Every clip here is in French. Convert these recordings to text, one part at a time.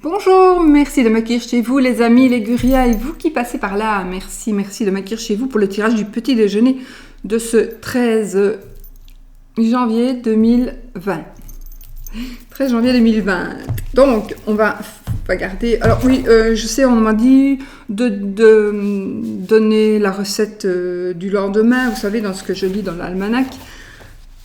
Bonjour, merci de m'accueillir chez vous les amis, les gurias et vous qui passez par là. Merci de m'accueillir chez vous pour le tirage du petit déjeuner de ce 13 janvier 2020. 13 janvier 2020. Donc, on va garder... Alors oui, je sais, on m'a dit de donner la recette du lendemain, vous savez, dans ce que je lis dans l'almanach.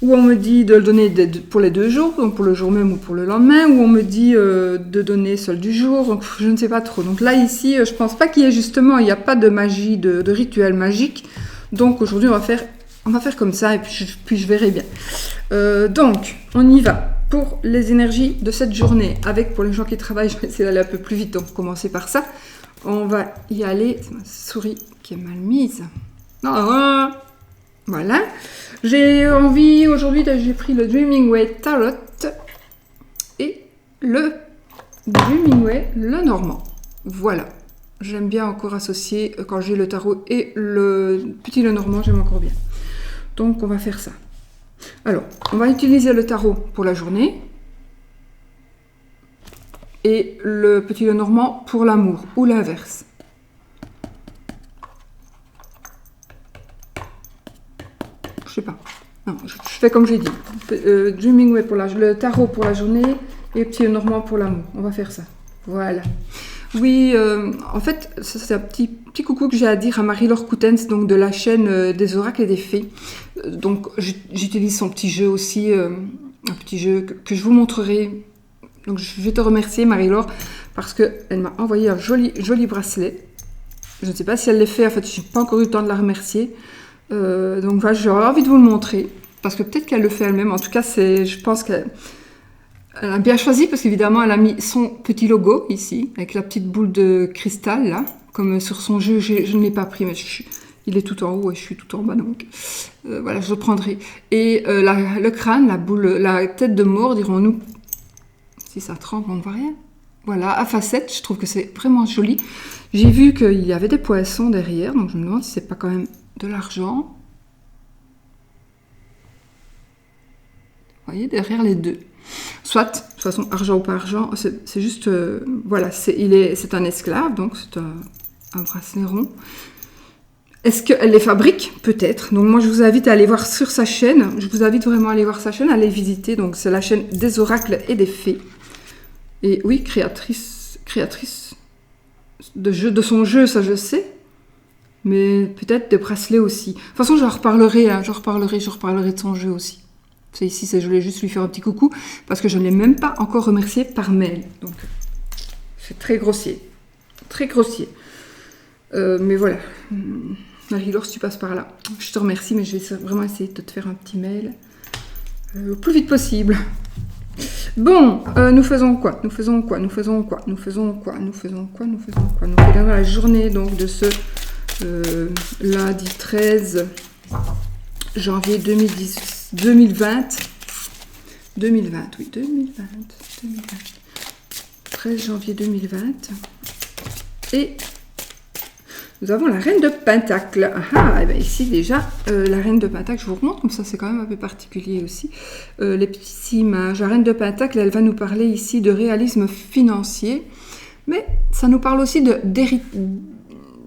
Où on me dit de le donner pour les 2 jours, donc pour le jour même ou pour le lendemain, ou on me dit de donner seul du jour, donc je ne sais pas trop. Donc là, ici, je pense pas qu'il y ait justement, il n'y a pas de magie, de rituel magique. Donc aujourd'hui, on va faire comme ça, et puis je verrai bien. Donc, on y va pour les énergies de cette journée. Avec, pour les gens qui travaillent, je vais essayer d'aller un peu plus vite, donc commencer par ça. On va y aller, c'est ma souris qui est mal mise. Non, voilà. J'ai envie, aujourd'hui, j'ai pris le Dreaming Way Tarot et le Dreaming Way le Normand. Voilà. J'aime bien encore associer, quand j'ai le tarot et le petit le Normand, j'aime encore bien. Donc, on va faire ça. Alors, on va utiliser le tarot pour la journée et le petit le Normand pour l'amour, ou l'inverse. Je sais pas. Non, je fais comme j'ai dit. Dreaming Way pour le tarot pour la journée et petit normand pour l'amour. On va faire ça. Voilà. Oui, en fait, c'est un petit coucou que j'ai à dire à Marie-Laure Coutens, donc de la chaîne des oracles et des fées. Donc, j'utilise son petit jeu aussi, un petit jeu que je vous montrerai. Donc, je vais te remercier, Marie-Laure, parce qu'elle m'a envoyé un joli bracelet. Je ne sais pas si elle l'a fait. En fait, je n'ai pas encore eu le temps de la remercier. Donc voilà, j'aurais envie de vous le montrer parce que peut-être qu'elle le fait elle-même. En tout cas, je pense qu'elle a bien choisi parce qu'évidemment, elle a mis son petit logo ici avec la petite boule de cristal là, comme sur son jeu. Je ne l'ai pas pris, mais il est tout en haut et je suis tout en bas, donc voilà, je le prendrai. Et le crâne, la tête de mort, dirons-nous. Si ça tremble, on ne voit rien. Voilà, à facettes, je trouve que c'est vraiment joli. J'ai vu qu'il y avait des poissons derrière, donc je me demande si c'est pas quand même de l'argent. Vous voyez, derrière les deux. Soit, de toute façon, argent ou pas argent, c'est juste... voilà, c'est un esclave, donc c'est un bracelet rond. Est-ce qu'elle les fabrique? Peut-être. Donc moi, je vous invite à aller voir sur sa chaîne. Je vous invite vraiment à aller voir sa chaîne, à aller visiter. Donc c'est la chaîne des oracles et des fées. Et oui, créatrice de son jeu, ça je sais. Mais peut-être des bracelets aussi. De toute façon, j'en reparlerai, je reparlerai de son jeu aussi. C'est ici, je voulais juste lui faire un petit coucou, parce que je ne l'ai même pas encore remercié par mail. Donc, c'est très grossier. Très grossier. Mais voilà. Marie-Laure, si tu passes par là, je te remercie, mais je vais vraiment essayer de te faire un petit mail le plus vite possible. Bon, nous faisons quoi? Nous faisons la journée donc de ce lundi 13 janvier 2020. 13 janvier 2020. Et nous avons la reine de Pentacle. Et bien ici déjà, la reine de Pentacle, je vous remontre, comme ça c'est quand même un peu particulier aussi. Les petites images. La reine de Pentacle, elle va nous parler ici de réalisme financier, mais ça nous parle aussi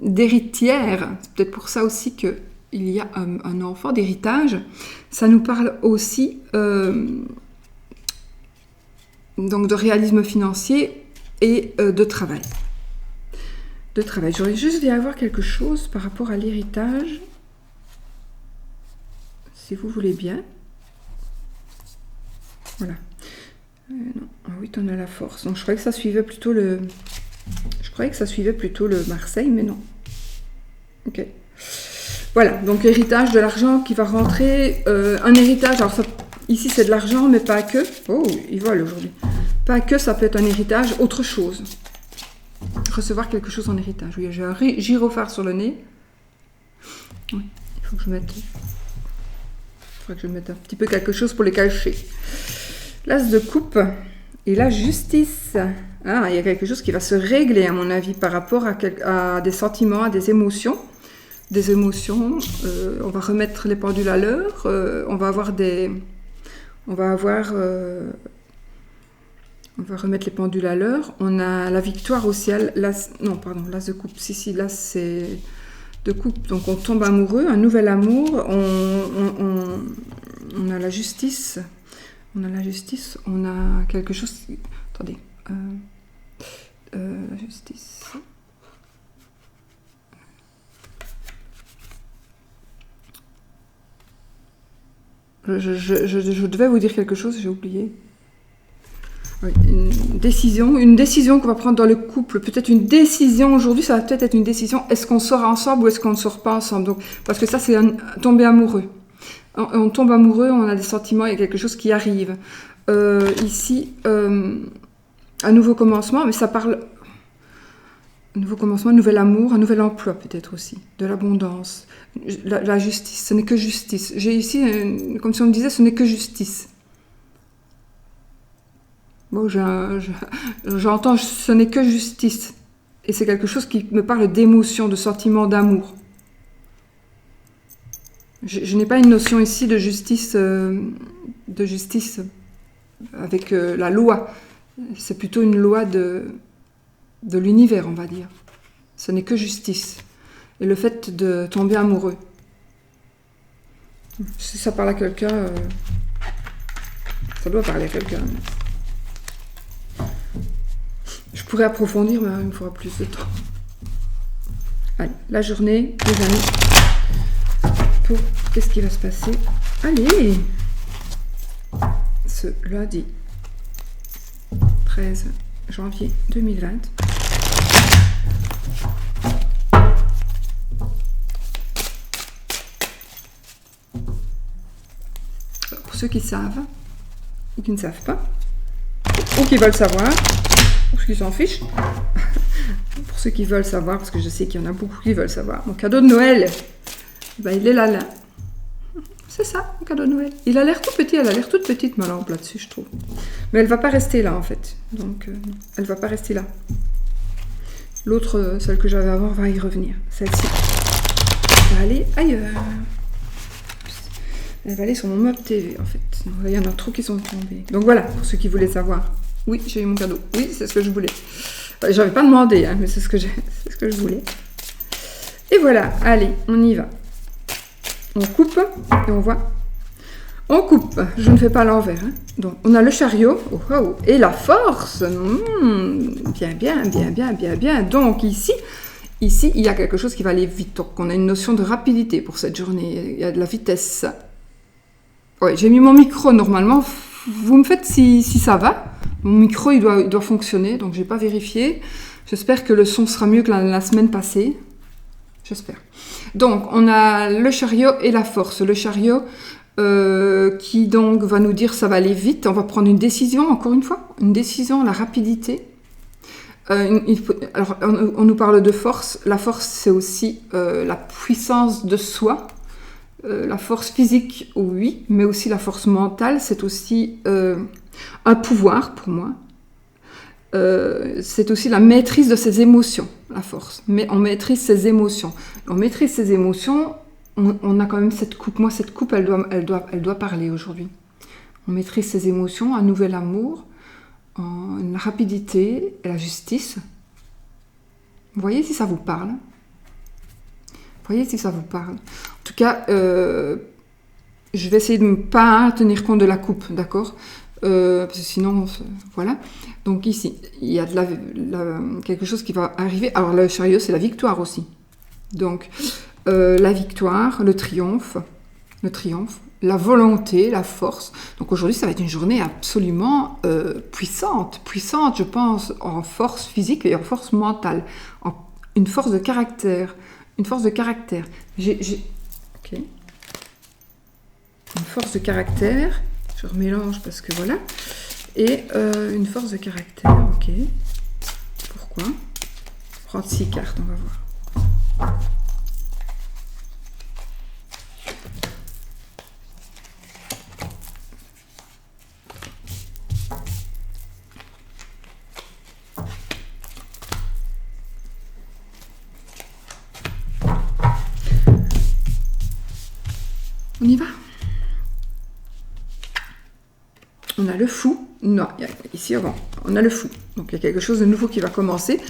d'héritière. C'est peut-être pour ça aussi qu'il y a un enfant d'héritage. Ça nous parle aussi donc de réalisme financier et de travail. J'aurais juste voulu avoir quelque chose par rapport à l'héritage, si vous voulez bien. Voilà. Non. Ah oui, t'en as la force. Donc je croyais que ça suivait plutôt le Marseille, mais non. Ok. Voilà, donc héritage, de l'argent qui va rentrer. Un héritage, alors ça, ici c'est de l'argent, mais pas que. Oh, il vole aujourd'hui. Pas que, ça peut être un héritage, autre chose. Recevoir quelque chose en héritage. Oui, j'ai un gyrophare sur le nez. Oui, il faut que je mette... un petit peu quelque chose pour les cacher. L'as de coupe et la justice. Ah, il y a quelque chose qui va se régler, à mon avis, par rapport à des sentiments, à des émotions. On va remettre les pendules à l'heure. On va avoir On va remettre les pendules à l'heure. On a la victoire aussi. Non, pardon, l'as de coupe. Si, là, c'est de coupe. Donc, on tombe amoureux, un nouvel amour. On a la justice. On a la justice. On a quelque chose... Attendez. La justice... Je devais vous dire quelque chose, j'ai oublié. Oui, une décision qu'on va prendre dans le couple. Peut-être une décision aujourd'hui, ça va peut-être être une décision. Est-ce qu'on sort ensemble ou est-ce qu'on ne sort pas ensemble? Donc, parce que ça, c'est tomber amoureux. On tombe amoureux, on a des sentiments, il y a quelque chose qui arrive. Ici, un nouveau commencement, mais ça parle... Un nouveau commencement, un nouvel amour, un nouvel emploi peut-être aussi, de l'abondance, la justice, ce n'est que justice. J'ai ici, comme si on me disait, ce n'est que justice. Bon, j'entends, ce n'est que justice. Et c'est quelque chose qui me parle d'émotion, de sentiment, d'amour. Je n'ai pas une notion ici de justice avec la loi. C'est plutôt une loi de l'univers, on va dire. Ce n'est que justice. Et le fait de tomber amoureux. Si ça parle à quelqu'un, ça doit parler à quelqu'un. Je pourrais approfondir, mais il me faudra plus de temps. Allez, la journée, les amis. Qu'est-ce qui va se passer? Allez! Ce lundi 13 janvier 2020. Pour ceux qui savent, ou qui ne savent pas, ou qui veulent savoir, ou ceux qui s'en fichent, pour ceux qui veulent savoir, parce que je sais qu'il y en a beaucoup qui veulent savoir, mon cadeau de Noël, ben, il est là. C'est ça, mon cadeau de Noël. Il a l'air tout petit, elle a l'air toute petite, ma lampe là-dessus, je trouve. Mais elle va pas rester là, en fait. Donc, non, elle va pas rester là. L'autre, celle que j'avais avant, va y revenir. Celle-ci va aller ailleurs. Elle va aller sur mon meuble TV, en fait. Donc, il y en a trop qui sont tombés. Donc voilà, pour ceux qui voulaient savoir. Oui, j'ai eu mon cadeau. Oui, c'est ce que je voulais. J'avais pas demandé, hein, mais c'est ce que je voulais. Et voilà, allez, on y va. On coupe et on voit. On coupe, je ne fais pas à l'envers. Hein. Donc, on a le chariot, et la force. Bien. Donc, ici, il y a quelque chose qui va aller vite. Donc, on a une notion de rapidité pour cette journée. Il y a de la vitesse. Ouais, j'ai mis mon micro normalement. Vous me faites si ça va. Mon micro, il doit fonctionner, donc je n'ai pas vérifié. J'espère que le son sera mieux que la semaine passée. J'espère. Donc, on a le chariot et la force. Le chariot qui donc va nous dire ça va aller vite. On va prendre une décision, encore une fois. Une décision, la rapidité. Alors, on nous parle de force. La force, c'est aussi la puissance de soi. La force physique, oui, mais aussi la force mentale. C'est aussi un pouvoir pour moi. C'est aussi la maîtrise de ses émotions, la force. Mais on maîtrise ses émotions. On maîtrise ses émotions, on a quand même cette coupe. Moi, cette coupe, elle doit parler aujourd'hui. On maîtrise ses émotions, un nouvel amour, une rapidité et la justice. Vous voyez si ça vous parle? Voyez si ça vous parle. En tout cas, je vais essayer de ne pas tenir compte de la coupe, d'accord? Parce que sinon, voilà. Donc ici, il y a quelque chose qui va arriver. Alors le chariot, c'est la victoire aussi. Donc la victoire, le triomphe, la volonté, la force. Donc aujourd'hui, ça va être une journée absolument puissante, je pense, en force physique et en force mentale, une force de caractère. Ok. Une force de caractère. Je remélange parce que voilà. Et une force de caractère, ok. Pourquoi? Prendre 6 cartes, on va voir. On y va. On a le fou. Non, ici, on a le fou. Donc, il y a quelque chose de nouveau qui va commencer.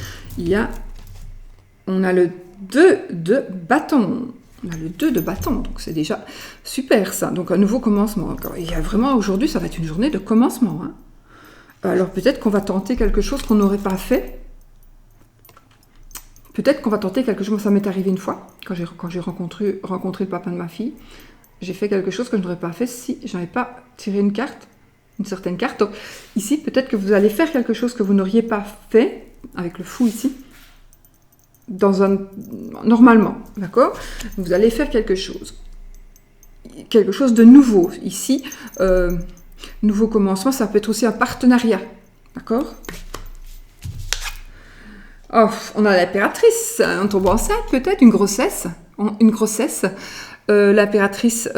On a le 2 de bâton. On a le 2 de bâton, donc c'est déjà super ça. Donc un nouveau commencement. Il y a vraiment aujourd'hui, ça va être une journée de commencement. Hein. Alors peut-être qu'on va tenter quelque chose qu'on n'aurait pas fait. Peut-être qu'on va tenter quelque chose. Ça m'est arrivé une fois, quand j'ai rencontré le papa de ma fille. J'ai fait quelque chose que je n'aurais pas fait si je n'avais pas tiré une carte, une certaine carte. Donc ici, peut-être que vous allez faire quelque chose que vous n'auriez pas fait, avec le fou ici. Normalement, d'accord? Vous allez faire quelque chose de nouveau. Ici, nouveau commencement, ça peut être aussi un partenariat, d'accord? Oh, on a l'impératrice, on tombe enceinte peut-être, une grossesse. L'impératrice,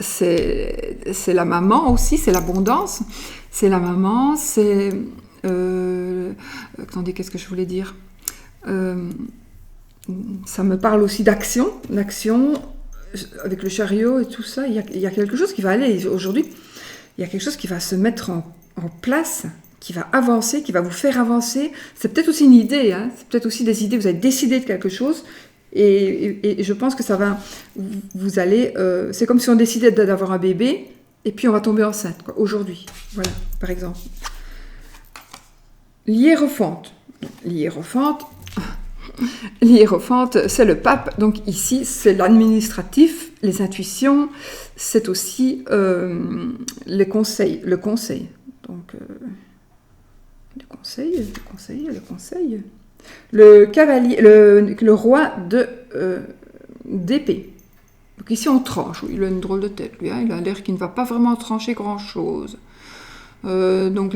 c'est la maman aussi, c'est l'abondance. C'est la maman, c'est... attendez, qu'est-ce que je voulais dire? Ça me parle aussi d'action, avec le chariot et tout ça. Il y a quelque chose qui va aller aujourd'hui. Il y a quelque chose qui va se mettre en place, qui va avancer, qui va vous faire avancer. C'est peut-être aussi une idée, hein, c'est peut-être aussi des idées. Vous avez décidé de quelque chose et je pense que ça va. Vous allez. C'est comme si on décidait d'avoir un bébé et puis on va tomber enceinte aujourd'hui. Voilà, par exemple. L'hiérophante, c'est le pape. Donc ici, c'est l'administratif, les intuitions, c'est aussi le conseil. Donc, le conseil. Le cavalier, le roi d'épée. Donc ici, on tranche. Oui, il a une drôle de tête, lui. Hein, il a l'air qu'il ne va pas vraiment trancher grand-chose. Donc,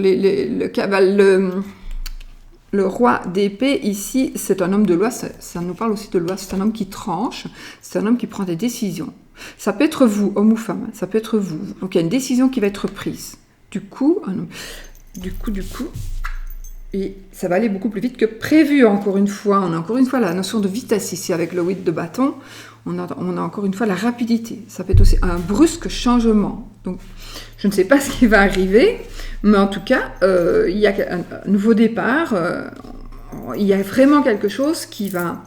le roi d'épée, ici, c'est un homme de loi, ça nous parle aussi de loi, c'est un homme qui tranche, c'est un homme qui prend des décisions. Ça peut être vous, homme ou femme, ça peut être vous. Donc il y a une décision qui va être prise. Du coup, et ça va aller beaucoup plus vite que prévu, encore une fois. On a encore une fois la notion de vitesse ici, avec le 8 de bâton. On a encore une fois la rapidité. Ça peut être aussi un brusque changement. Donc, je ne sais pas ce qui va arriver, mais en tout cas, il y a un nouveau départ. Il y a vraiment quelque chose qui va...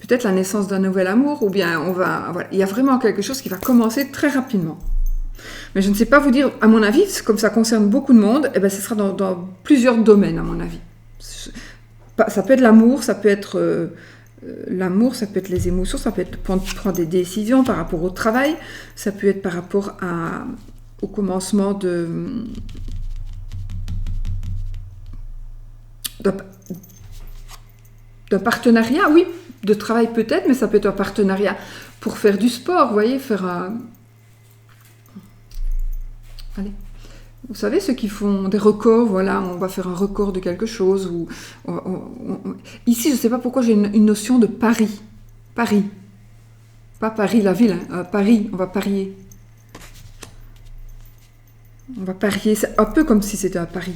Peut-être la naissance d'un nouvel amour, ou bien voilà, il y a vraiment quelque chose qui va commencer très rapidement. Mais je ne sais pas vous dire, à mon avis, comme ça concerne beaucoup de monde, ce sera dans plusieurs domaines, à mon avis. Ça peut être l'amour, ça peut être... ça peut être les émotions, ça peut être prendre des décisions par rapport au travail, ça peut être par rapport au commencement d'un partenariat, oui, de travail peut-être, mais ça peut être un partenariat pour faire du sport, vous voyez, Allez. Vous savez, ceux qui font des records, voilà, on va faire un record de quelque chose. Ici, je ne sais pas pourquoi j'ai une notion de pari. Paris. Pas Paris, la ville, hein, Paris, on va parier. On va parier, c'est un peu comme si c'était un pari.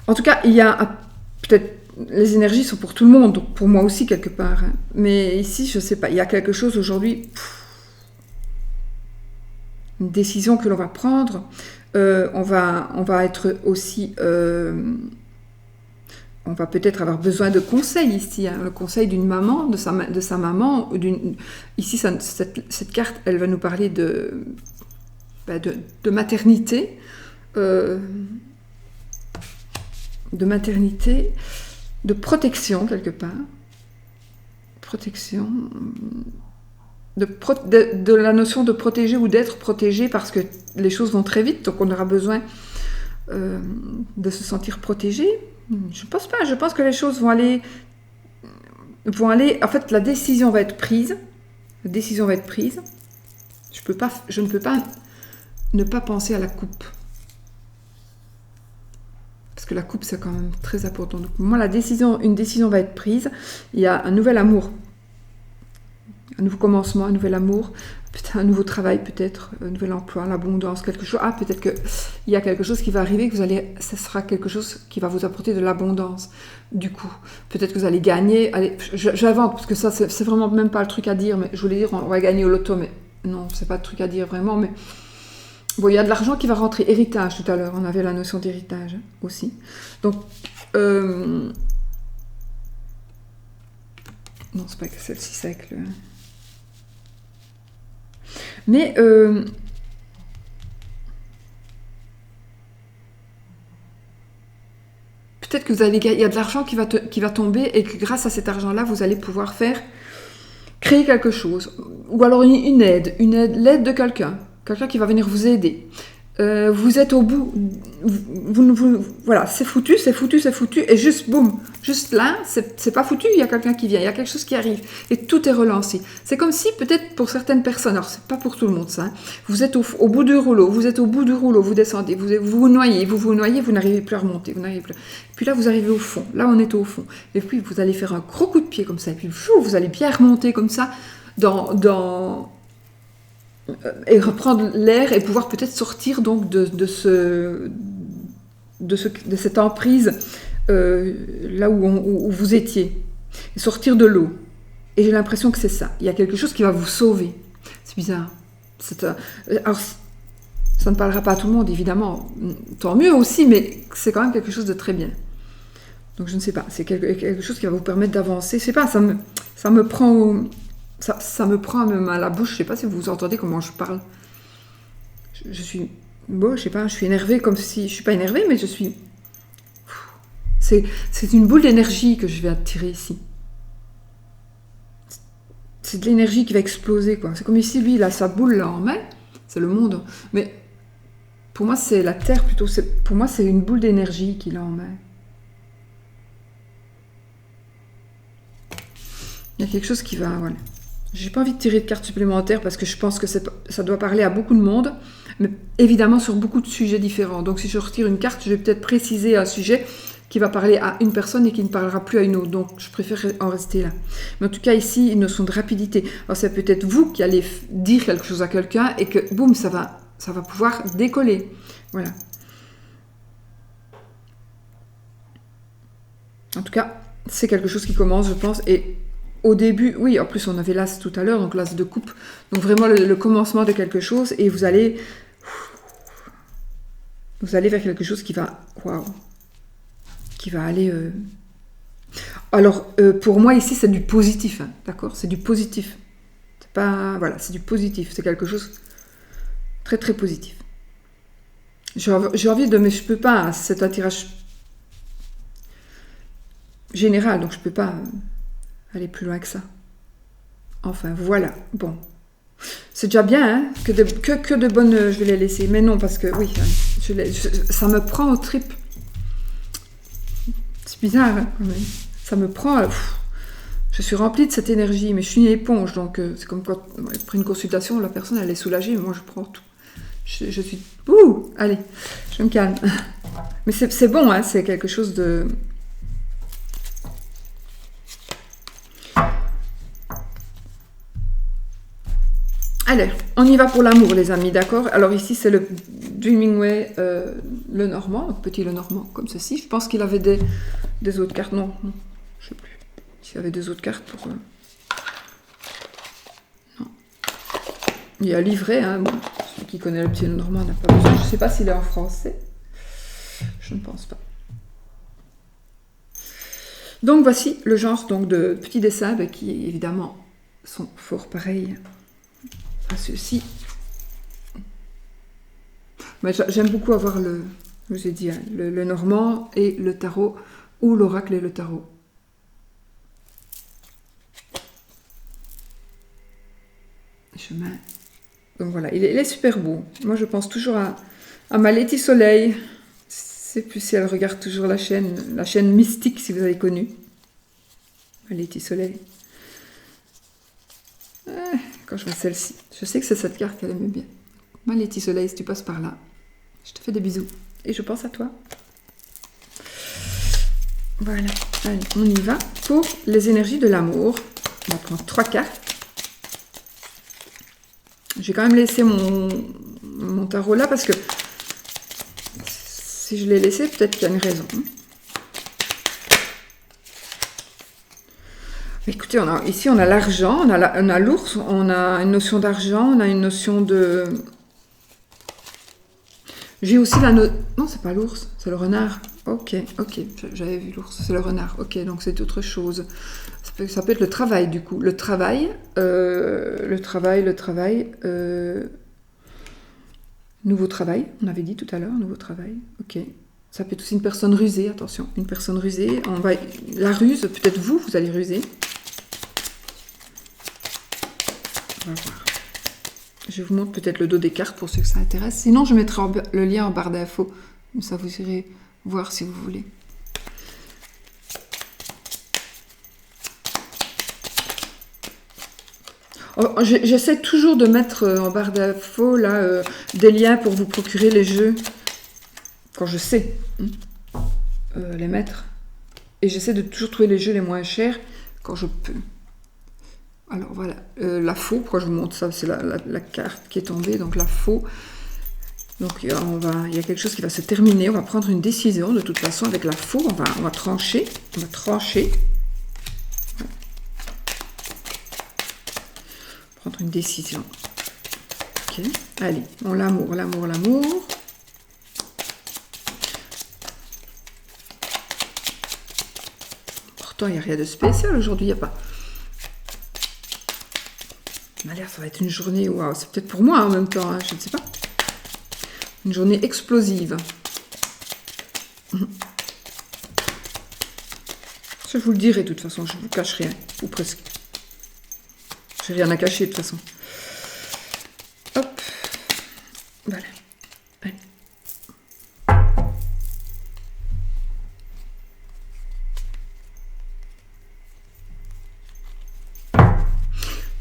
En tout cas, il y a peut-être... Les énergies sont pour tout le monde, donc pour moi aussi quelque part. Hein. Mais ici, je ne sais pas, il y a quelque chose aujourd'hui... Une décision que l'on va prendre, on va être aussi, on va peut-être avoir besoin de conseils ici, hein, le conseil d'une maman, de sa maman, ici cette carte, elle va nous parler de maternité, de protection quelque part, protection. De la notion de protéger ou d'être protégé parce que les choses vont très vite, donc on aura besoin de se sentir protégé. Je pense pas, je pense que les choses vont aller... En fait, la décision va être prise. Je ne peux pas ne pas penser à la coupe. Parce que la coupe, c'est quand même très important. Donc, moi, une décision va être prise. Il y a un nouvel amour. Un nouveau commencement, un nouvel amour, peut-être un nouveau travail, peut-être un nouvel emploi, l'abondance, quelque chose. Peut-être qu'il y a quelque chose qui va arriver, ce sera quelque chose qui va vous apporter de l'abondance. Du coup, peut-être que vous allez gagner. Allez, j'invente, parce que ça, c'est vraiment même pas le truc à dire, mais je voulais dire, on va gagner au loto, mais non, c'est pas le truc à dire vraiment, mais Bon, il y a de l'argent qui va rentrer. Héritage, tout à l'heure, on avait la notion d'héritage aussi. Donc, non, c'est pas que celle-ci, c'est avec le... Mais... peut-être que vous allez... il y a de l'argent qui va tomber et que grâce à cet argent-là, vous allez pouvoir créer quelque chose. Ou alors une aide, l'aide de quelqu'un qui va venir vous aider. Vous êtes au bout, voilà, c'est foutu, et juste boum, juste là, c'est pas foutu, il y a quelqu'un qui vient, il y a quelque chose qui arrive, et tout est relancé. C'est comme si, peut-être pour certaines personnes, alors c'est pas pour tout le monde ça, hein, vous êtes au bout du rouleau, vous descendez, vous noyez, vous n'arrivez plus à remonter, Puis là, vous arrivez au fond, là on est au fond, et puis vous allez faire un gros coup de pied comme ça, et puis vous allez bien remonter comme ça, et reprendre l'air et pouvoir peut-être sortir donc de cette emprise là où vous étiez, et sortir de l'eau. Et j'ai l'impression que c'est ça. Il y a quelque chose qui va vous sauver. C'est bizarre. Alors, ça ne parlera pas à tout le monde, évidemment. Tant mieux aussi, mais c'est quand même quelque chose de très bien. Donc je ne sais pas. C'est quelque chose qui va vous permettre d'avancer. Je sais pas, ça me prend... Ça me prend même à la bouche, je sais pas si vous entendez comment je parle. Je suis... Bon, je sais pas, je suis énervée comme si... Je suis pas énervée, mais je suis... C'est une boule d'énergie que je vais attirer ici. C'est de l'énergie qui va exploser, quoi. C'est comme ici, lui, il a sa boule là en main. C'est le monde. Mais pour moi, c'est la Terre plutôt. Pour moi, c'est une boule d'énergie qu'il a en main. Il y a quelque chose qui va... Voilà. J'ai pas envie de tirer de cartes supplémentaires parce que je pense que ça doit parler à beaucoup de monde, mais évidemment sur beaucoup de sujets différents. Donc si je retire une carte, je vais peut-être préciser un sujet qui va parler à une personne et qui ne parlera plus à une autre. Donc je préfère en rester là. Mais en tout cas ici, une notion de rapidité. Alors c'est peut-être vous qui allez dire quelque chose à quelqu'un et que boum, ça va pouvoir décoller. Voilà. En tout cas, c'est quelque chose qui commence, je pense, et au début, oui, en plus on avait l'as tout à l'heure, donc l'as de coupe, donc vraiment le commencement de quelque chose, et vous allez vers quelque chose qui va, waouh, qui va aller... Alors, pour moi ici, c'est du positif, hein, d'accord? C'est du positif. C'est pas... Voilà, c'est du positif, c'est quelque chose très très positif. J'ai envie de... Mais je peux pas, c'est un tirage général, donc je peux pas... aller plus loin que ça. Enfin, voilà. Bon. C'est déjà bien, hein, que de bonnes... Je vais les laisser. Mais non, parce que, oui, ça me prend au trip. C'est bizarre, hein, quand même. Ça me prend... je suis remplie de cette énergie, mais je suis une éponge, donc c'est comme quand, après une consultation, la personne, elle est soulagée, mais moi, je prends tout. Je suis... Ouh, allez, je me calme. Mais c'est bon, hein, c'est quelque chose de... Allez, on y va pour l'amour, les amis, d'accord? Alors ici, c'est le Dreaming Way, le Normand, donc petit le Normand, comme ceci. Je pense qu'il avait des autres cartes. Non, je ne sais plus. S'il y avait des autres cartes pour... Non. Il y a livret, hein. Bon, celui qui connaît le petit le Normand n'a pas besoin. Je ne sais pas s'il est en français. Je ne pense pas. Donc voici le genre donc, de petits dessins qui, évidemment, sont fort pareils à ceux-ci. J'aime beaucoup avoir je vous ai dit, hein, le Normand et le tarot, ou l'oracle et le tarot. Chemin. Donc voilà, il est super beau. Moi, je pense toujours à ma Letty Soleil. Je ne sais plus si elle regarde toujours la chaîne Mystique, si vous avez connu. Ma Letty Soleil. Quand je vois celle-ci, je sais que c'est cette carte qu'elle aimait bien. Ma Letty Soleil, si tu passes par là, je te fais des bisous. Et je pense à toi. Voilà, allez, on y va pour les énergies de l'amour. On va prendre 3 cartes. J'ai quand même laissé mon tarot là parce que si je l'ai laissé, peut-être qu'il y a une raison. Écoutez, ici on a l'argent, on a l'ours, on a une notion d'argent, on a une notion de J'ai aussi la note... Non, c'est pas l'ours, c'est le renard. Ok, j'avais vu l'ours, c'est le renard. Ok, donc c'est autre chose. Ça peut être le travail, du coup. Le travail... Nouveau travail, on avait dit tout à l'heure, nouveau travail. Ok. Ça peut être aussi une personne rusée, attention. Une personne rusée, la ruse, peut-être vous allez ruser. On va voir. Je vous montre peut-être le dos des cartes pour ceux que ça intéresse. Sinon, je mettrai le lien en barre d'infos. Comme ça, vous irez voir si vous voulez. Oh, j'essaie toujours de mettre en barre d'infos là des liens pour vous procurer les jeux quand je sais les mettre. Et j'essaie de toujours trouver les jeux les moins chers quand je peux. Alors voilà, la faux, pourquoi je vous montre ça? C'est la carte qui est tombée, donc la faux. Donc il y a quelque chose qui va se terminer, on va prendre une décision de toute façon avec la faux, on va trancher, Prendre une décision. Ok, allez, l'amour. Pourtant, il n'y a rien de spécial aujourd'hui, il n'y a pas... Ça m'a l'air, ça va être une journée, waouh, c'est peut-être pour moi en même temps, hein, je ne sais pas. Une journée explosive. Ça, je vous le dirai de toute façon, je ne vous cache rien, ou presque. J'ai rien à cacher de toute façon. Hop. Voilà. Allez.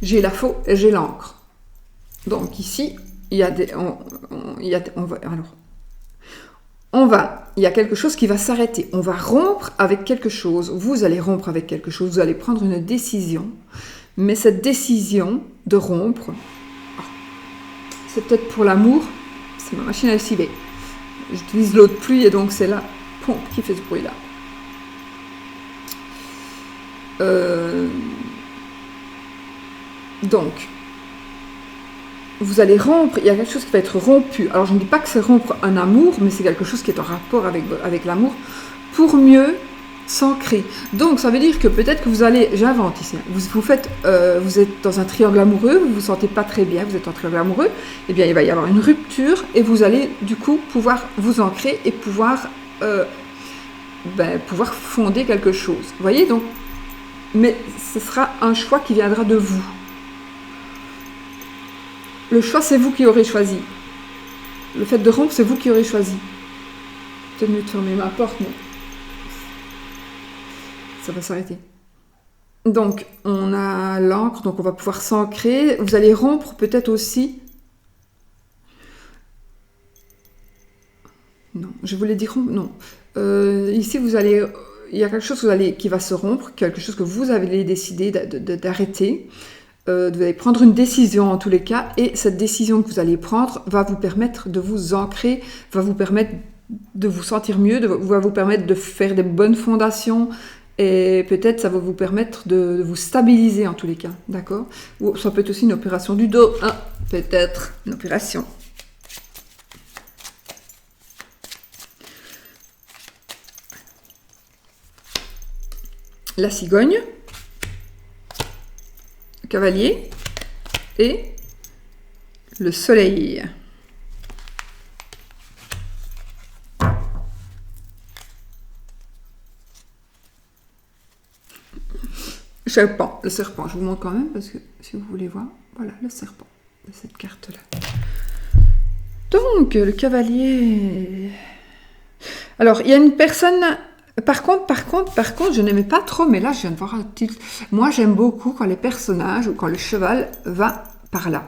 J'ai la faux et j'ai l'encre. Donc ici, il y a des... il y a quelque chose qui va s'arrêter. On va rompre avec quelque chose. Vous allez rompre avec quelque chose. Vous allez prendre une décision. Mais cette décision de rompre, c'est peut-être pour l'amour. C'est ma machine à lessiver. J'utilise l'eau de pluie et donc c'est la pompe qui fait ce bruit-là. Donc, vous allez rompre, il y a quelque chose qui va être rompu. Alors, je ne dis pas que c'est rompre un amour, mais c'est quelque chose qui est en rapport avec l'amour pour mieux s'ancrer. Donc, ça veut dire que peut-être que vous allez, j'invente ici, vous êtes dans un triangle amoureux, vous ne vous sentez pas très bien, vous êtes en triangle amoureux, eh bien, il va y avoir une rupture et vous allez, du coup, pouvoir vous ancrer et pouvoir fonder quelque chose. Vous voyez, donc, mais ce sera un choix qui viendra de vous. Le choix, c'est vous qui aurez choisi. Le fait de rompre, c'est vous qui aurez choisi. Peut-être mieux de fermer ma porte, mais ça va s'arrêter. Donc, on a l'encre, donc on va pouvoir s'ancrer. Vous allez rompre peut-être aussi... Non, je voulais dire rompre, non. Ici, vous allez... Il y a quelque chose qui va se rompre, quelque chose que vous avez décidé d'arrêter. Vous allez prendre une décision en tous les cas, et cette décision que vous allez prendre va vous permettre de vous ancrer, va vous permettre de vous sentir mieux, va vous permettre de faire des bonnes fondations, et peut-être ça va vous permettre de vous stabiliser en tous les cas, d'accord? Ou ça peut être aussi une opération du dos, hein, peut-être une opération. La cigogne, le cavalier et le soleil. Serpent, le serpent, je vous montre quand même parce que si vous voulez voir, voilà le serpent de cette carte-là. Donc, le cavalier... Alors, il y a une personne... Par contre, je n'aimais pas trop, mais là, je viens de voir un titre. Moi, j'aime beaucoup quand les personnages ou quand le cheval va par là.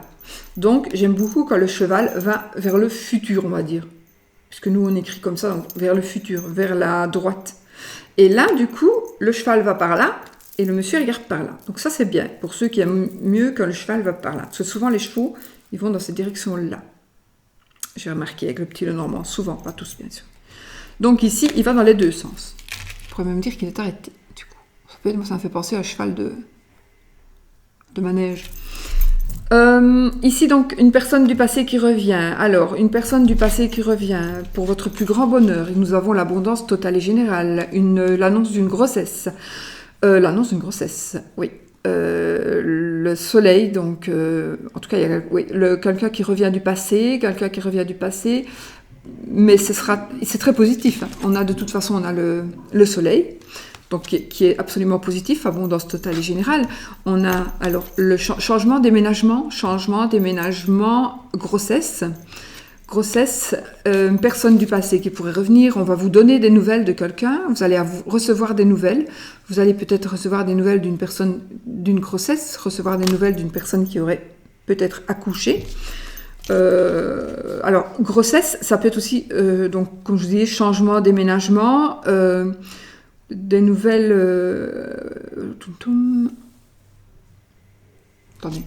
Donc, j'aime beaucoup quand le cheval va vers le futur, on va dire. Puisque nous, on écrit comme ça, donc, vers le futur, vers la droite. Et là, du coup, le cheval va par là et le monsieur regarde par là. Donc ça, c'est bien pour ceux qui aiment mieux quand le cheval va par là. Parce que souvent, les chevaux, ils vont dans cette direction-là. J'ai remarqué avec le petit Lenormand, souvent, pas tous, bien sûr. Donc ici, il va dans les deux sens. On pourrait même dire qu'il est arrêté, du coup. Ça me fait penser à un cheval de manège. Ici donc une personne du passé qui revient. Alors une personne du passé qui revient pour votre plus grand bonheur. Et nous avons l'abondance totale et générale, l'annonce d'une grossesse. L'annonce d'une grossesse, oui. Le soleil, donc en tout cas, oui, quelqu'un qui revient du passé, mais c'est très positif. Hein. On a de toute façon, on a le soleil. Donc qui est absolument positif, abondance totale et générale. On a alors le changement, déménagement, grossesse. Grossesse, une personne du passé qui pourrait revenir, on va vous donner des nouvelles de quelqu'un, vous allez recevoir des nouvelles, vous allez peut-être recevoir des nouvelles d'une personne, d'une grossesse, recevoir des nouvelles d'une personne qui aurait peut-être accouché. Alors, grossesse, ça peut être aussi, donc comme je vous disais, changement, déménagement, des nouvelles... Attendez.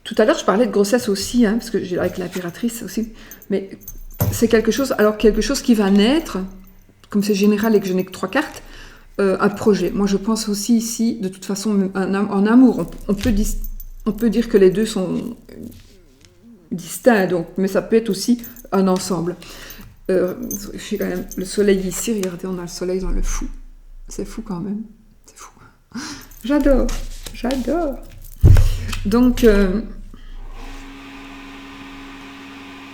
Tout à l'heure, je parlais de grossesse aussi, hein, parce que j'ai avec l'impératrice aussi, mais c'est quelque chose qui va naître, comme c'est général et que je n'ai que 3 cartes, un projet. Moi, je pense aussi ici, de toute façon, en amour, on peut dire que les deux sont distincts, donc, mais ça peut être aussi un ensemble. J'ai quand même le soleil ici, regardez, on a le soleil dans le fou. C'est fou quand même, c'est fou. J'adore. Donc,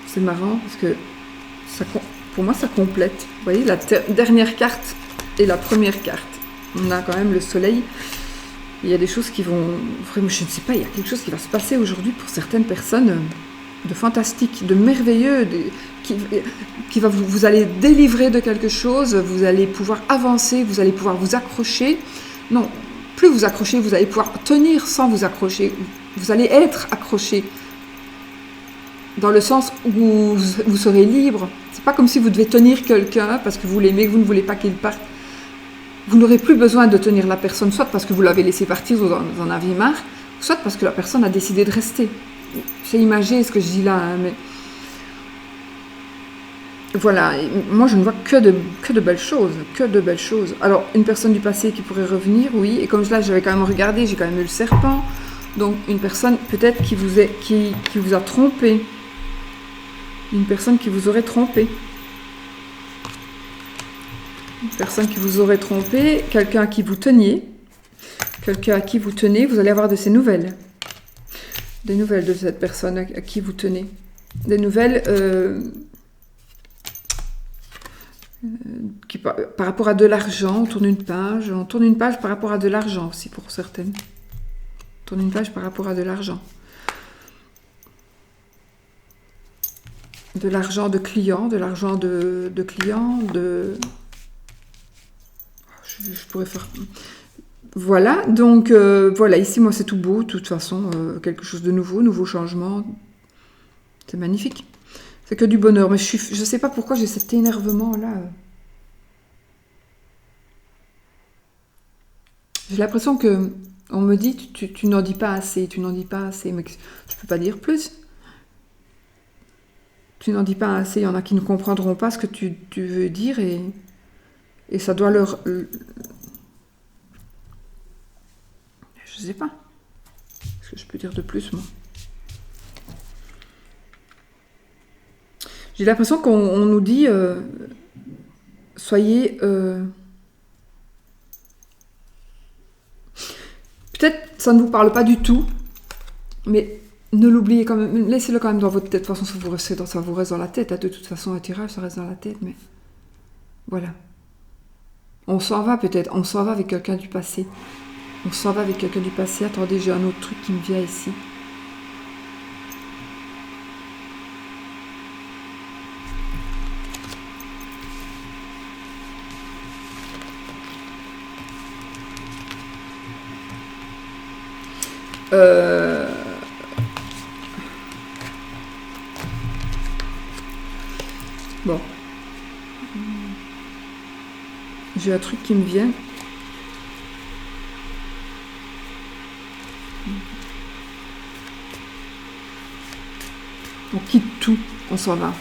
c'est marrant parce que pour moi, ça complète. Vous voyez, la dernière carte et la première carte. On a quand même le soleil. Il y a des choses qui vont... Vraiment, je ne sais pas, il y a quelque chose qui va se passer aujourd'hui pour certaines personnes de fantastique, de merveilleux, qui va vous allez délivrer de quelque chose, vous allez pouvoir avancer, vous allez pouvoir vous accrocher. Non, plus vous accrochez, vous allez pouvoir tenir sans vous accrocher. Vous allez être accroché. Dans le sens où vous serez libre. C'est pas comme si vous devez tenir quelqu'un parce que vous l'aimez, que vous ne voulez pas qu'il parte. Vous n'aurez plus besoin de tenir la personne, soit parce que vous l'avez laissé partir, vous en aviez marre, soit parce que la personne a décidé de rester. C'est imagé ce que je dis là, hein, mais... Voilà, et moi je ne vois que de belles choses, Alors, une personne du passé qui pourrait revenir, oui, et comme là j'avais quand même regardé, j'ai quand même eu le serpent, donc une personne peut-être qui vous a trompé, une personne qui vous aurait trompé. Une personne qui vous aurait trompé, quelqu'un à qui vous teniez, vous allez avoir de ses nouvelles. Des nouvelles de cette personne à qui vous tenez. Des nouvelles par rapport à de l'argent, on tourne une page par rapport à de l'argent aussi pour certaines. On tourne une page par rapport à de l'argent. De l'argent de clients, Je pourrais faire... Voilà, donc voilà, ici moi c'est tout beau, de toute façon, quelque chose de nouveau changement, c'est magnifique. C'est que du bonheur, mais je sais pas pourquoi j'ai cet énervement là. J'ai l'impression que on me dit tu n'en dis pas assez, mais je peux pas dire plus. Tu n'en dis pas assez, il y en a qui ne comprendront pas ce que tu veux dire et ça doit leur... Je sais pas. Qu'est-ce que je peux dire de plus, moi? J'ai l'impression qu'on nous dit soyez... Peut-être ça ne vous parle pas du tout, mais ne l'oubliez quand même, laissez-le quand même dans votre tête. De toute façon, ça vous reste dans la tête. Hein. De toute façon, un tirage, ça reste dans la tête, mais voilà. On s'en va peut-être, on s'en va avec quelqu'un du passé. Attendez, j'ai un autre truc qui me vient ici. Bon. J'ai un truc qui me vient. On quitte tout, on s'en va.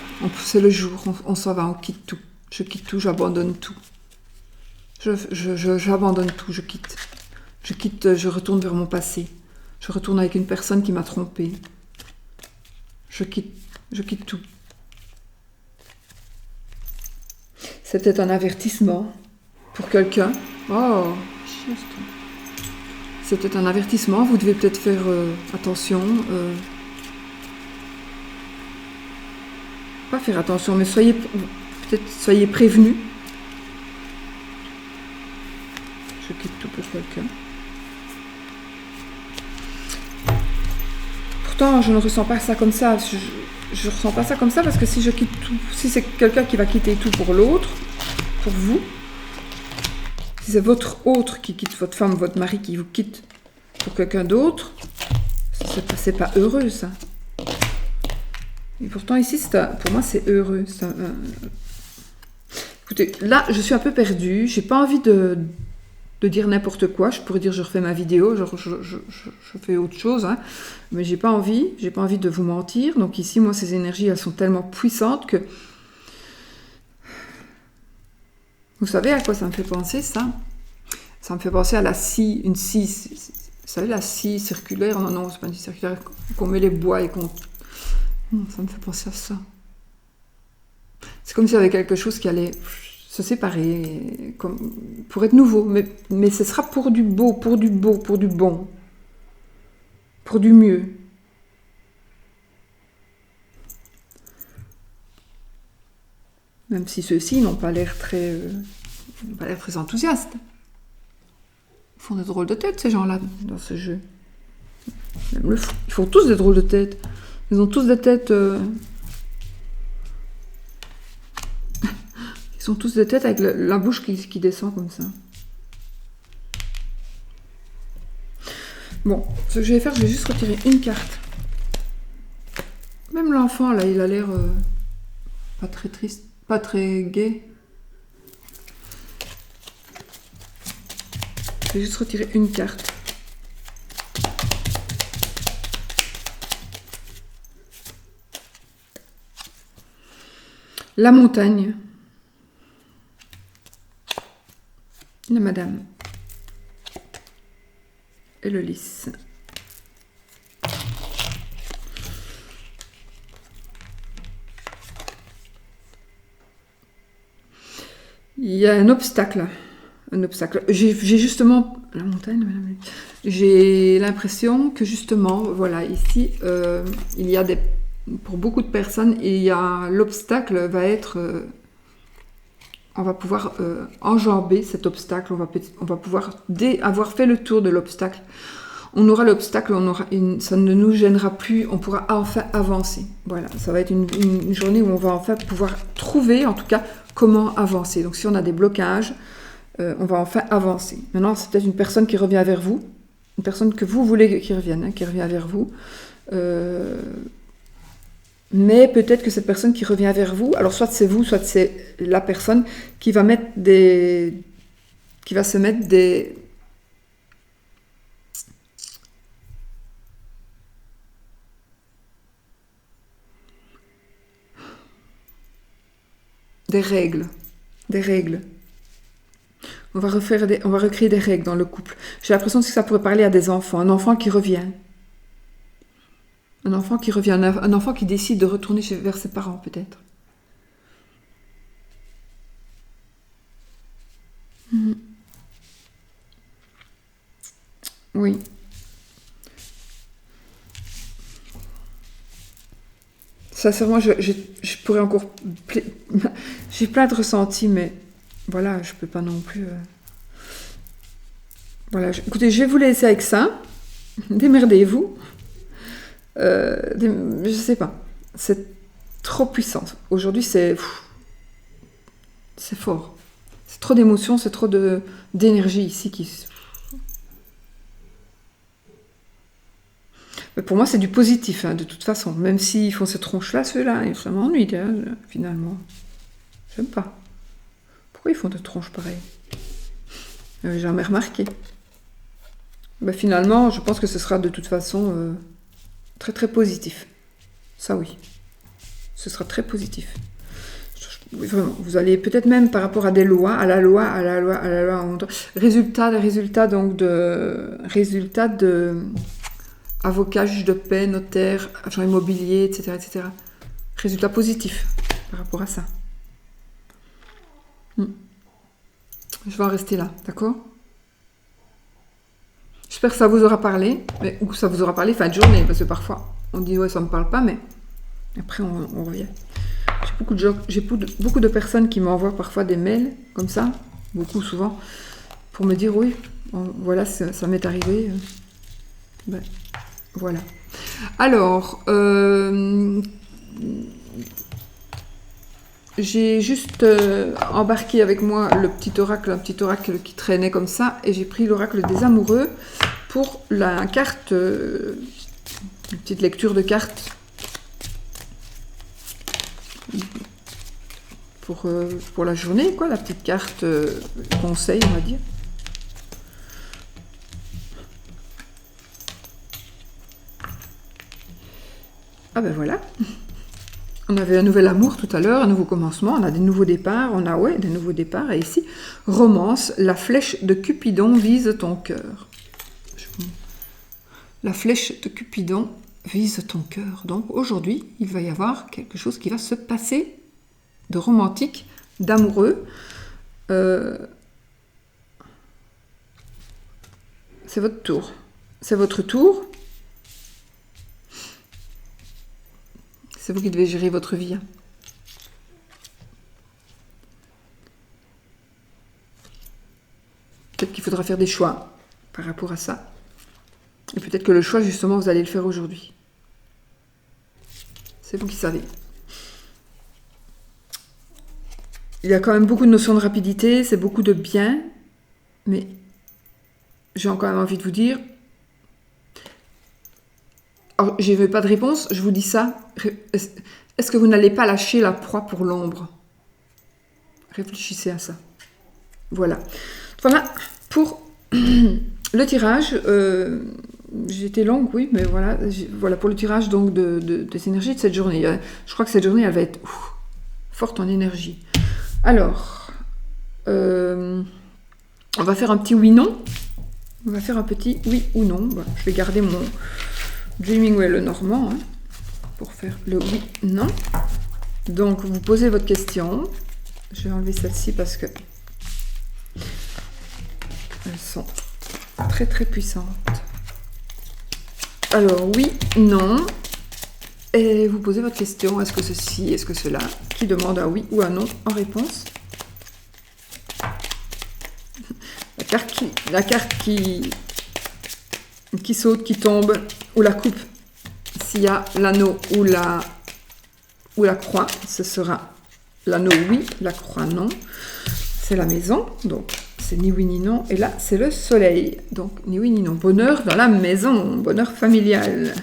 C'est le jour, on s'en va, on quitte tout. Je quitte tout, j'abandonne tout. J'abandonne tout, je quitte. Je quitte, je retourne vers mon passé. Je retourne avec une personne qui m'a trompée. Je quitte tout. C'était un avertissement pour quelqu'un. Oh, juste. C'était un avertissement, vous devez peut-être faire attention. Pas faire attention, mais soyez prévenus. Je quitte tout pour quelqu'un. Pourtant, je ne ressens pas ça comme ça. Je ressens pas ça comme ça parce que si je quitte tout, si c'est quelqu'un qui va quitter tout pour l'autre, pour vous, si c'est votre autre qui quitte votre femme, votre mari qui vous quitte pour quelqu'un d'autre, c'est pas heureux ça. Et pourtant ici, pour moi, c'est heureux. Écoutez, là, je suis un peu perdue. J'ai pas envie de dire n'importe quoi. Je pourrais dire je refais ma vidéo, je fais autre chose, hein. Mais j'ai pas envie de vous mentir. Donc ici, moi, ces énergies, elles sont tellement puissantes que... Vous savez à quoi ça me fait penser, ça? Ça me fait penser à la scie, une scie. Vous savez, la scie circulaire? Non, c'est pas une scie circulaire. Qu'on met les bois et qu'on... Ça me fait penser à ça. C'est comme s'il y avait quelque chose qui allait se séparer, pour être nouveau. Mais ce sera pour du beau, pour du bon. Pour du mieux. Même si ceux-ci n'ont pas l'air très enthousiastes. Ils font des drôles de tête, ces gens-là, dans ce jeu. Même ils font tous des drôles de tête. Ils ont tous des têtes... Ils sont tous des têtes avec la bouche qui descend comme ça. Bon, ce que je vais faire, je vais juste retirer une carte. Même l'enfant, là, il a l'air pas très triste, pas très gai. Je vais juste retirer une carte. La montagne. La madame. Et le lys. Il y a un obstacle. Un obstacle. J'ai justement... La montagne, j'ai l'impression que justement, voilà, ici, il y a des... Pour beaucoup de personnes, l'obstacle va être... on va pouvoir enjamber cet obstacle, on va pouvoir, avoir fait le tour de l'obstacle, on aura l'obstacle, ça ne nous gênera plus, on pourra enfin avancer. Voilà, ça va être une journée où on va enfin pouvoir trouver, en tout cas, comment avancer. Donc si on a des blocages, on va enfin avancer. Maintenant, c'est peut-être une personne qui revient vers vous, une personne que vous voulez qui revienne, hein, qui revient vers vous. Mais peut-être que cette personne qui revient vers vous, alors soit c'est vous, soit c'est la personne qui va se mettre des règles. On va recréer des règles dans le couple. J'ai l'impression que ça pourrait parler à des enfants, un enfant qui revient. Un enfant qui décide de retourner vers ses parents, peut-être. Oui. Sincèrement, je pourrais encore... J'ai plein de ressentis, mais voilà, je peux pas non plus... Voilà, écoutez, je vais vous laisser avec ça. Démerdez-vous. Je sais pas, c'est trop puissant. Aujourd'hui, c'est fort. C'est trop d'émotions, c'est trop d'énergie ici qui... Mais pour moi, c'est du positif, hein, de toute façon. Même s'ils font cette tronche-là, ceux-là, ça m'ennuie, hein, finalement. J'aime pas. Pourquoi ils font des tronches pareilles? J'avais jamais remarqué. Ben, finalement, je pense que ce sera de toute façon... très très positif. Ça oui. Ce sera très positif. Oui, vraiment. Vous allez peut-être même par rapport à des lois, à la loi. Résultats donc résultats de avocat, juge de paix, notaire, agent immobilier, etc., etc. Résultats positifs par rapport à ça. Je vais en rester là, d'accord? J'espère que ça vous aura parlé, ou que ça vous aura parlé fin de journée, parce que parfois on dit ouais ça me parle pas, mais après on revient. J'ai beaucoup de personnes qui m'envoient parfois des mails comme ça, souvent, pour me dire oui, voilà, ça m'est arrivé. Ben, voilà. Alors, j'ai juste embarqué avec moi un petit oracle qui traînait comme ça, et j'ai pris l'oracle des amoureux pour la carte, une petite lecture de cartes. Pour la journée, quoi, la petite carte conseil, on va dire. Ah ben voilà. On avait un nouvel amour tout à l'heure, un nouveau commencement, on a des nouveaux départs, des nouveaux départs, et ici, romance, la flèche de Cupidon vise ton cœur. La flèche de Cupidon vise ton cœur. Donc aujourd'hui, il va y avoir quelque chose qui va se passer de romantique, d'amoureux. C'est votre tour. C'est votre tour. C'est vous qui devez gérer votre vie. Peut-être qu'il faudra faire des choix par rapport à ça. Et peut-être que le choix, justement, vous allez le faire aujourd'hui. C'est vous qui savez. Il y a quand même beaucoup de notions de rapidité, c'est beaucoup de bien, mais j'ai quand même envie de vous dire... Alors, je n'ai pas de réponse, je vous dis ça. Est-ce que vous n'allez pas lâcher la proie pour l'ombre? Réfléchissez à ça. Voilà. Voilà pour le tirage. J'ai été longue, oui, mais voilà. Voilà pour le tirage donc des énergies de cette journée. Je crois que cette journée, elle va être forte en énergie. Alors, on va faire un petit oui-non. On va faire un petit oui ou non. Bon, je vais garder mon Dreaming Well le Normand pour faire le oui-non. Donc, vous posez votre question. Je vais enlever celle-ci parce que elles sont très très puissantes. Alors, oui, non. Et vous posez votre question. Est-ce que ceci, est-ce que cela? Qui demande un oui ou un non en réponse? La carte qui saute, qui tombe, ou la coupe, s'il y a l'anneau ou la croix, ce sera l'anneau oui, la croix non. C'est la maison, donc c'est ni oui ni non. Et là, c'est le soleil, donc ni oui ni non. Bonheur dans la maison, bonheur familial.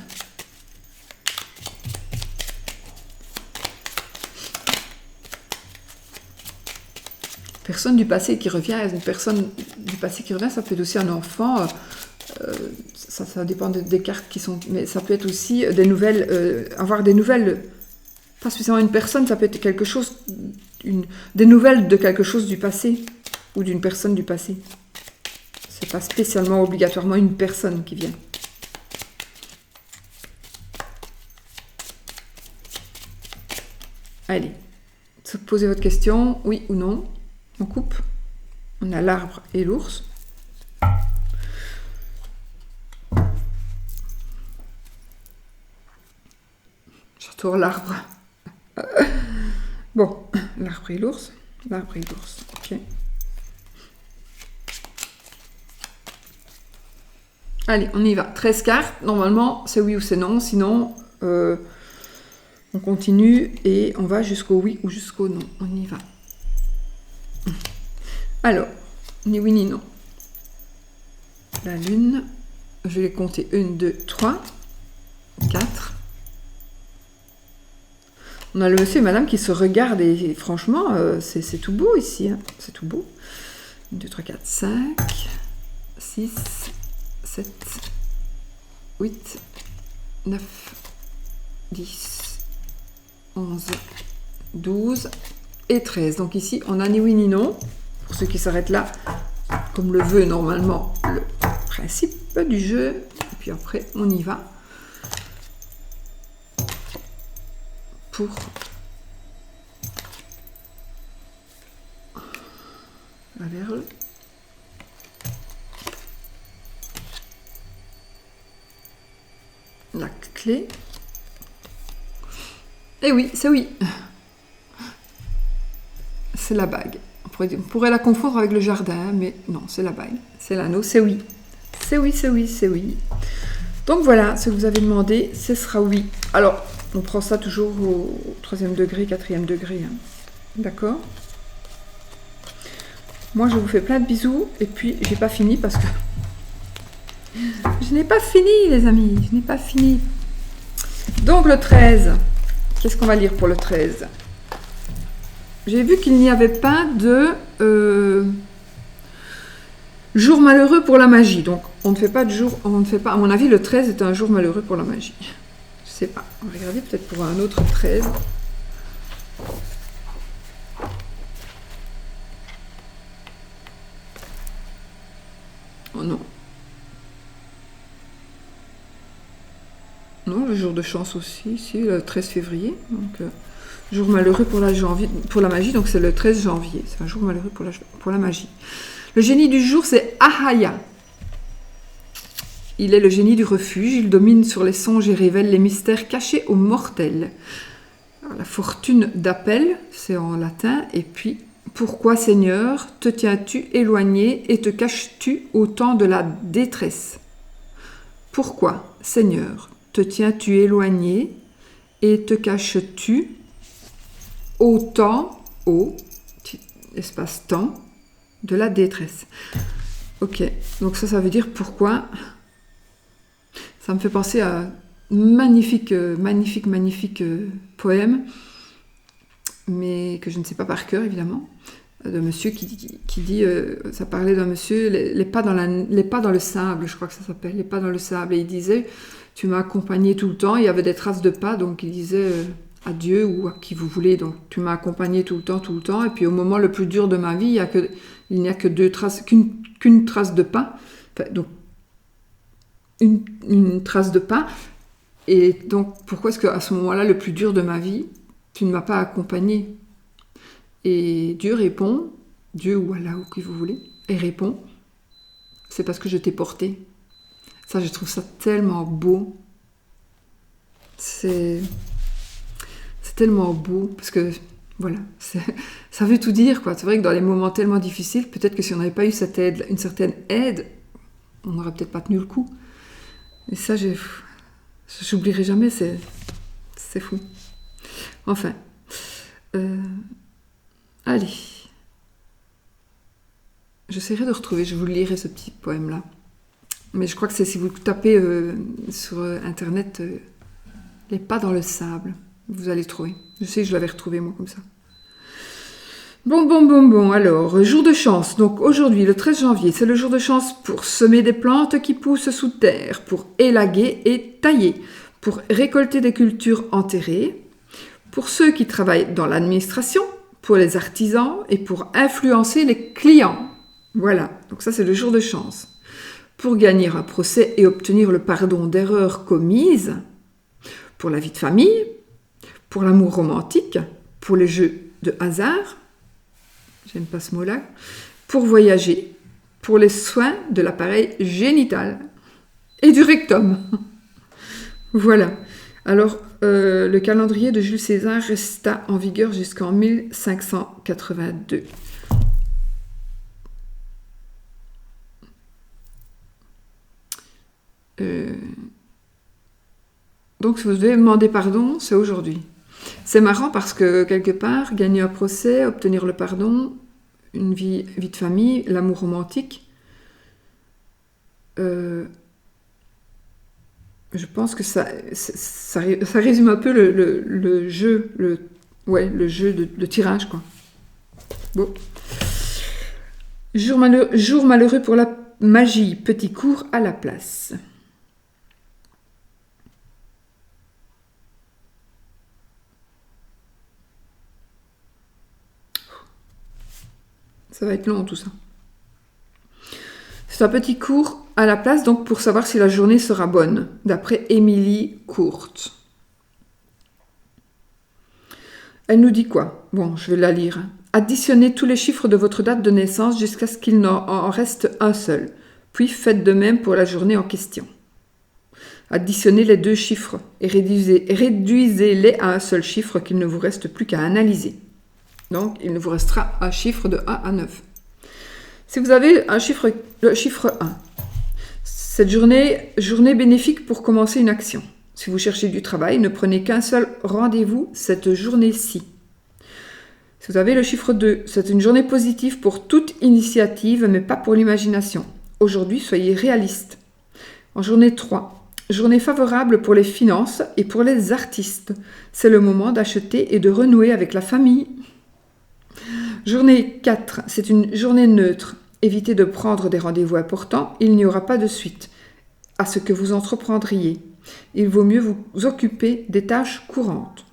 Personne du passé qui revient, une personne du passé qui revient, ça peut être aussi un enfant, ça dépend des cartes qui sont, mais ça peut être aussi des nouvelles, avoir des nouvelles, pas spécialement une personne, ça peut être quelque chose, des nouvelles de quelque chose du passé, ou d'une personne du passé. C'est pas spécialement obligatoirement une personne qui vient. Allez, posez votre question, oui ou non. On coupe. On a l'arbre et l'ours. J'adore l'arbre. Bon, l'arbre et l'ours. L'arbre et l'ours. Ok. Allez, on y va. 13 cartes. Normalement, c'est oui ou c'est non. Sinon, on continue et on va jusqu'au oui ou jusqu'au non. On y va. Alors, ni oui ni non. La lune, je vais les compter. 1, 2, 3, 4. On a le monsieur et madame qui se regardent et franchement, c'est tout beau ici. Hein. C'est tout beau. 1, 2, 3, 4, 5, 6, 7, 8, 9, 10, 11, 12, et 13. Donc ici, on a ni oui ni non. Pour ceux qui s'arrêtent là, comme le veut normalement le principe du jeu. Et puis après, on y va pour la verle. La clé. Et oui, c'est oui. C'est la bague. On pourrait la confondre avec le jardin, mais non, c'est la bague. C'est l'anneau, c'est oui. C'est oui, c'est oui, c'est oui. Donc voilà, ce que vous avez demandé, ce sera oui. Alors, on prend ça toujours au 3e degré, 4e degré. Hein. D'accord? Moi, je vous fais plein de bisous. Et puis, j'ai pas fini parce que... Je n'ai pas fini, les amis. Je n'ai pas fini. Donc, le 13. Qu'est-ce qu'on va lire pour le 13? J'ai vu qu'il n'y avait pas de jour malheureux pour la magie. Donc, on ne fait pas de jour... On ne fait pas... À mon avis, le 13 est un jour malheureux pour la magie. Je sais pas. On va regarder peut-être pour un autre 13. Oh non. Non, le jour de chance aussi, ici, le 13 février. Donc, jour malheureux pour la magie, donc c'est le 13 janvier. C'est un jour malheureux pour la magie. Le génie du jour, c'est Ahaya. Il est le génie du refuge, il domine sur les songes et révèle les mystères cachés aux mortels. Alors, la fortune d'appel, c'est en latin, et puis pourquoi Seigneur te tiens-tu éloigné et te caches-tu au temps de la détresse? Pourquoi Seigneur te tiens-tu éloigné et te caches-tu au temps, espace temps, de la détresse? Ok, donc ça veut dire pourquoi. Ça me fait penser à un magnifique poème, mais que je ne sais pas par cœur, évidemment, de monsieur qui dit, ça parlait d'un monsieur, les pas dans le sable, je crois que ça s'appelle, les pas dans le sable, et il disait, tu m'as accompagné tout le temps, il y avait des traces de pas, donc il disait à Dieu ou à qui vous voulez, donc tu m'as accompagné tout le temps, et puis au moment le plus dur de ma vie, il n'y a que deux traces, qu'une trace de pas, enfin, donc une trace de pas, et donc pourquoi est-ce qu'à ce moment-là, le plus dur de ma vie, tu ne m'as pas accompagné? Et Dieu répond, Dieu ou Allah ou qui vous voulez, et répond, c'est parce que je t'ai porté. Ça, je trouve ça tellement beau. C'est tellement beau, parce que, voilà, ça veut tout dire, quoi. C'est vrai que dans les moments tellement difficiles, peut-être que si on n'avait pas eu cette aide, une certaine aide, on n'aurait peut-être pas tenu le coup. Et ça, j'oublierai jamais, c'est fou. Enfin, allez. J'essaierai de retrouver, je vous lirai ce petit poème-là. Mais je crois que c'est si vous tapez sur Internet les pas dans le sable, vous allez trouver. Je sais que je l'avais retrouvé moi comme ça. Bon, alors, jour de chance. Donc aujourd'hui, le 13 janvier, c'est le jour de chance pour semer des plantes qui poussent sous terre, pour élaguer et tailler, pour récolter des cultures enterrées, pour ceux qui travaillent dans l'administration, pour les artisans et pour influencer les clients. Voilà, donc ça c'est le jour de chance. Pour gagner un procès et obtenir le pardon d'erreurs commises, pour la vie de famille, pour l'amour romantique, pour les jeux de hasard, j'aime pas ce mot-là, pour voyager, pour les soins de l'appareil génital et du rectum. Voilà. Alors, le calendrier de Jules César resta en vigueur jusqu'en 1582. Donc, si vous devez demander pardon, c'est aujourd'hui. C'est marrant parce que, quelque part, gagner un procès, obtenir le pardon, une vie de famille, l'amour romantique, je pense que ça résume un peu le jeu, le jeu de tirage, quoi. Bon. Jour malheureux pour la magie, petit cours à la place. Ça va être long tout ça. C'est un petit cours à la place donc pour savoir si la journée sera bonne, d'après Émilie Courte. Elle nous dit quoi? Bon, je vais la lire. Additionnez tous les chiffres de votre date de naissance jusqu'à ce qu'il n'en reste un seul. Puis faites de même pour la journée en question. Additionnez les deux chiffres et réduisez-les à un seul chiffre qu'il ne vous reste plus qu'à analyser. Donc, il ne vous restera un chiffre de 1 à 9. Si vous avez le chiffre 1, cette journée bénéfique pour commencer une action. Si vous cherchez du travail, ne prenez qu'un seul rendez-vous cette journée-ci. Si vous avez le chiffre 2, c'est une journée positive pour toute initiative, mais pas pour l'imagination. Aujourd'hui, soyez réaliste. En journée 3, journée favorable pour les finances et pour les artistes. C'est le moment d'acheter et de renouer avec la famille. Journée 4, c'est une journée neutre. Évitez de prendre des rendez-vous importants, il n'y aura pas de suite à ce que vous entreprendriez. Il vaut mieux vous occuper des tâches courantes.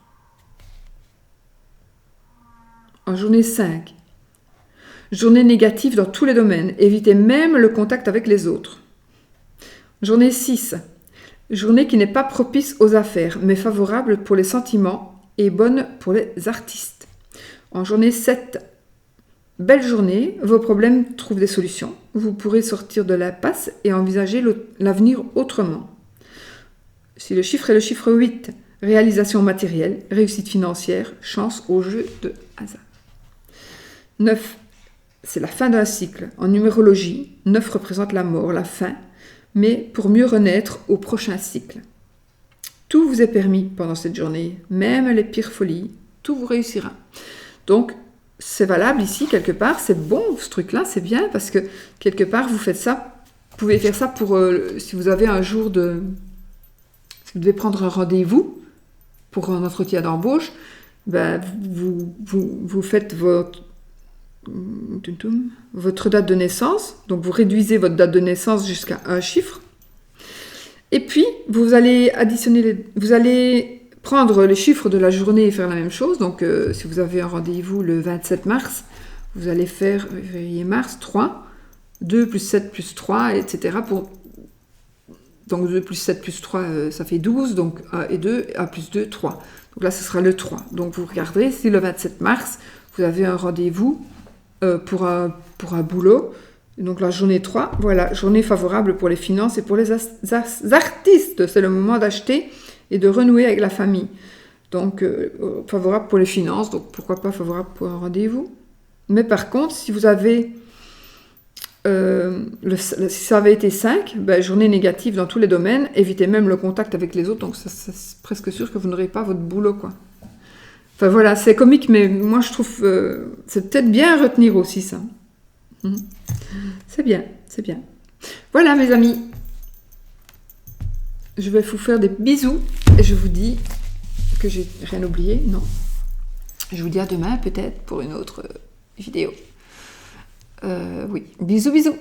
En journée 5, journée négative dans tous les domaines. Évitez même le contact avec les autres. Journée 6, journée qui n'est pas propice aux affaires, mais favorable pour les sentiments et bonne pour les artistes. En journée 7, belle journée, vos problèmes trouvent des solutions. Vous pourrez sortir de l'impasse et envisager l'avenir autrement. Si le chiffre est le chiffre 8, réalisation matérielle, réussite financière, chance au jeu de hasard. 9, c'est la fin d'un cycle. En numérologie, 9 représente la mort, la fin, mais pour mieux renaître au prochain cycle. Tout vous est permis pendant cette journée, même les pires folies, tout vous réussira. Donc, c'est valable ici, quelque part, c'est bon, ce truc-là, c'est bien, parce que quelque part, vous faites ça, vous pouvez faire ça pour, si vous avez un jour de... Si vous devez prendre un rendez-vous pour un entretien d'embauche, ben, vous faites votre date de naissance, donc vous réduisez votre date de naissance jusqu'à un chiffre, et puis vous allez additionner, vous allez prendre les chiffres de la journée et faire la même chose. Donc si vous avez un rendez-vous le 27 mars, vous allez faire février, mars, 3, 2 plus 7 plus 3, etc. Donc 2 plus 7 plus 3, ça fait 12, donc 1 et 2, 1 plus 2, 3. Donc là, ce sera le 3. Donc vous regarderez, si le 27 mars, vous avez un rendez-vous pour un boulot, donc la journée 3, voilà, journée favorable pour les finances et pour les artistes. C'est le moment d'acheter et de renouer avec la famille. Donc favorable pour les finances, donc pourquoi pas favorable pour un rendez-vous. Mais par contre, si vous avez... si ça avait été 5, ben, journée négative dans tous les domaines, évitez même le contact avec les autres, donc c'est presque sûr que vous n'aurez pas votre boulot, quoi. Enfin voilà, c'est comique, mais moi je trouve c'est peut-être bien à retenir aussi ça. C'est bien, c'est bien. Voilà mes amis, je vais vous faire des bisous et je vous dis que j'ai rien oublié, non. Je vous dis à demain peut-être pour une autre vidéo. Oui, bisous bisous.